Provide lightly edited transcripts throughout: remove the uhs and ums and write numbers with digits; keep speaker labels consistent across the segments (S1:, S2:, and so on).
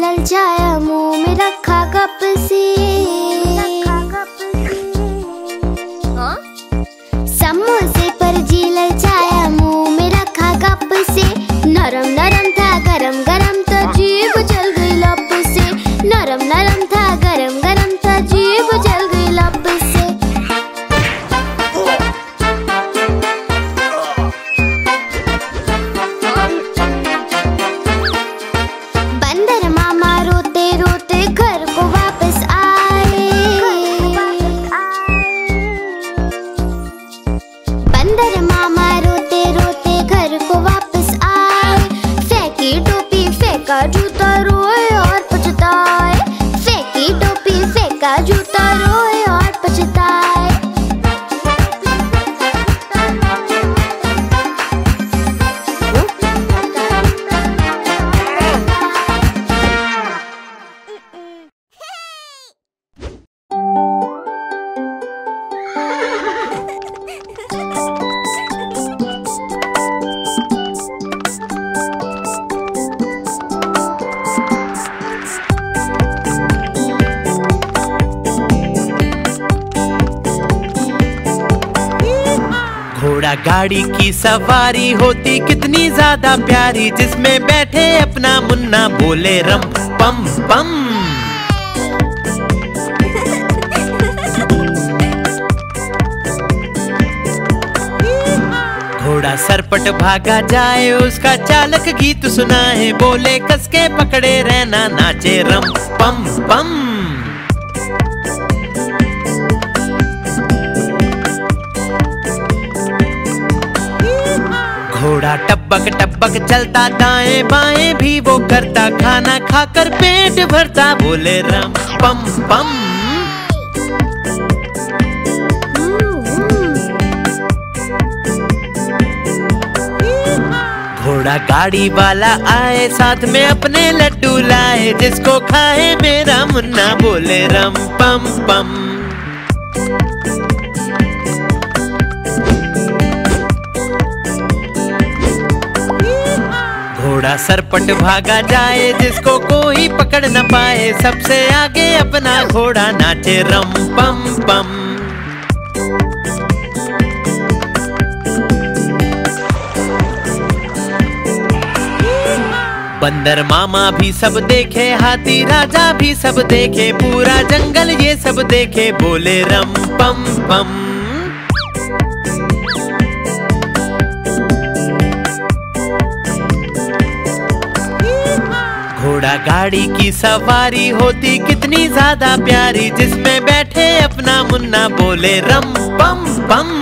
S1: ललचाया, मुंह में रखा गप से। समोसे पर जी ललचाया, मुंह में रखा गप से। नरम नरम था गरम गरम तो जीभ जल गई लब से। नरम नरम था गरम गरम तो जीभ जल गई लब से। बंदर मामा रोते रोते घर को वापस आए। बंदर मामा रोते रोते घर को वापस आए। फेंकी टोपी फेंका जूता, रोए और पछताए। फेंकी टोपी फेंका जूता, रोए और पछताए।
S2: घोड़ा गाड़ी की सवारी होती कितनी ज्यादा प्यारी, जिसमें बैठे अपना मुन्ना बोले रम पम पम। घोड़ा सरपट भागा जाए, उसका चालक गीत सुनाए। बोले कस के पकड़े रहना, नाचे रम पम पम। घोड़ा टपक टपक चलता, दाएं बाएं भी वो करता। खाना खाकर पेट भरता, बोले रम पम पम। घोड़ा गाड़ी वाला आए, साथ में अपने लड्डू लाए। जिसको खाए मेरा मुन्ना, बोले रम पम पम। घोड़ा सरपट भागा जाए, जिसको कोई पकड़ न पाए। सबसे आगे अपना घोड़ा, नाचे रम पम पम। बंदर मामा भी सब देखे, हाथी राजा भी सब देखे। पूरा जंगल ये सब देखे, बोले रम पम पम। घोड़ा गाड़ी की सवारी होती कितनी ज्यादा प्यारी, जिसमें बैठे अपना मुन्ना बोले रम पम पम।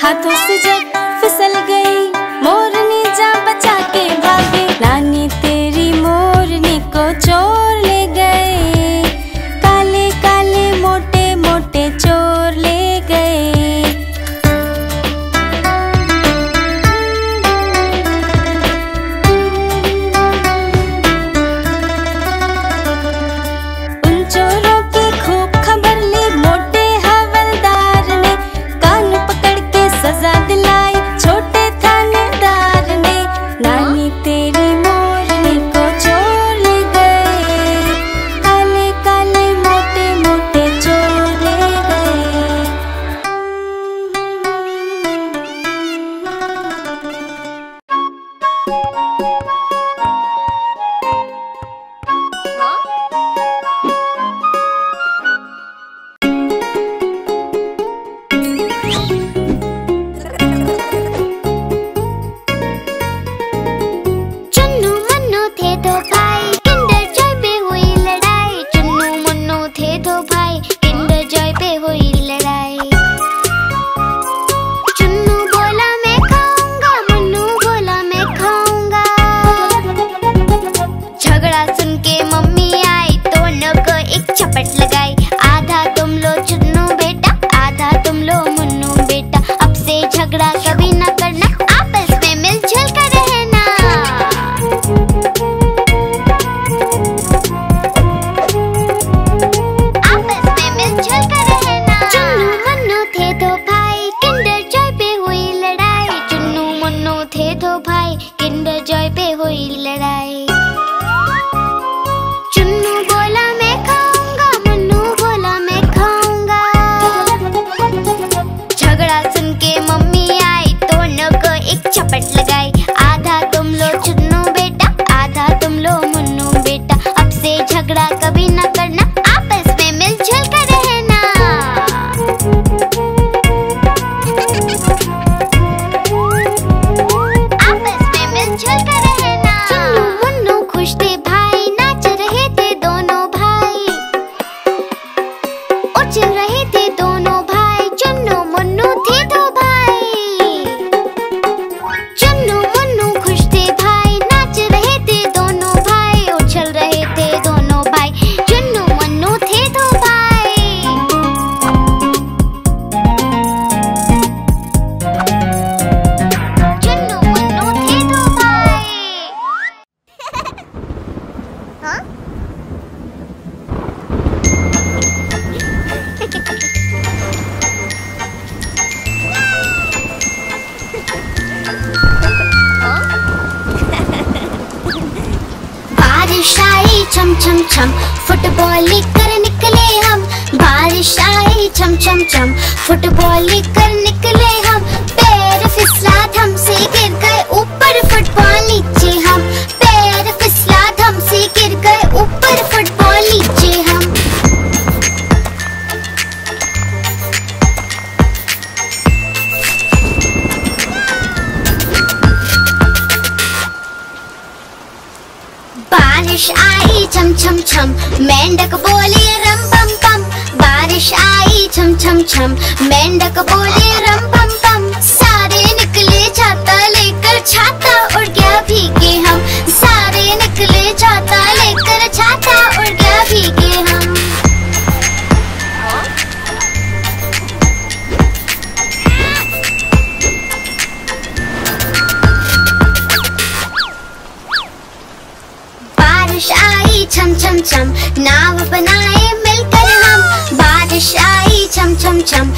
S3: हाथों से जब फिसल गई मोरनी जान बचा के भागी। नानी तेरी मोरनी को चोर ले गए, काले काले मोटे मोटे चोर ले गए। उन चोरों की खूब खबर ली मोटे हवलदार ने, कान पकड़ के सजा दिलाई छोटे थानेदार ने। नानी तेरी मोरनी को चोर ले गए, काले काले मोटे मोटे चोर ले गए।
S1: चुन्नू मुन्नू थे दो भाई, किंडर जॉय पे हुई लड़ाई। चुन्नू मुन्नू थे दो भाई, किंडर जॉय पे हुई लड़ाई। चुन्नू बोला मैं खाऊंगा, मुन्नू बोला मैं खाऊंगा। झगड़ा सुन के मम्मी आई, दोनों को एक चपट लगाई। आधा तुम लो चुन्नू बेटा, आधा तुम लो मुन्नू बेटा। अब से झगड़ा कभी न करना, आपस में मिलजुल कर रहना। आपस में मिलजुल कर रहना। चुन्नू मुन्नू थे दो भाई, किंडर जॉय पे हुई लड़ाई। चुन्नू मुन्नू थे दो भाई, किंडर जॉय पे हुई लड़ाई। चुन्नू बोला मैं खाऊंगा, मुन्नू बोला मैं खाऊंगा। झगड़ा सुन के मम्मी आई, दोनों को एक चपट लगाई। आधा तुम लो चुन्नू बेटा, आधा तुम लो मुन्नू बेटा। अब से झगड़ा कभी न करना, आपस में मिलजुल कर रहना। आपस में मिलजुल कर रहना। चुन्नू मुन्नू खुश थे भाई, नाच रहे थे दोनों भाई। उछल रहे थे दोनों भाई, चुन्नू मुन्नू थे दो भाई। चुन्नू मुन्नू खुश थे भाई, नाच रहे थे दोनों भाई। उछल रहे थे दोनों भाई, चुन्नू मुन्नू थे दो भाई। चुन्नू मुन्नू थे दो भाई। हाँ? बारिश आई छम छम छम, फुटबॉल लेकर निकले हम। बारिश आई छम छम छम, फुटबॉल लेकर निकले हम। पैर फिसला धम से गिर गए ऊपर, फुटबॉल नीचे हम। पैर फिसला धम से गिर गए ऊपर, फुटबॉल नीचे हम। बारिश आई छम छम छम, मेंढक बोले रम पम पम। बारिश आई छम छम छम, मेंढक बोले रम पम पम। सारे निकले छाता लेकर, छाता उड़ गया भीगे हम। सारे निकले छाता लेकर, छाता उड़ गया भीगे हम। बारिश आई छम छम छम, नाव बनाए मिलकर हम। बारिश आई छम छम छम,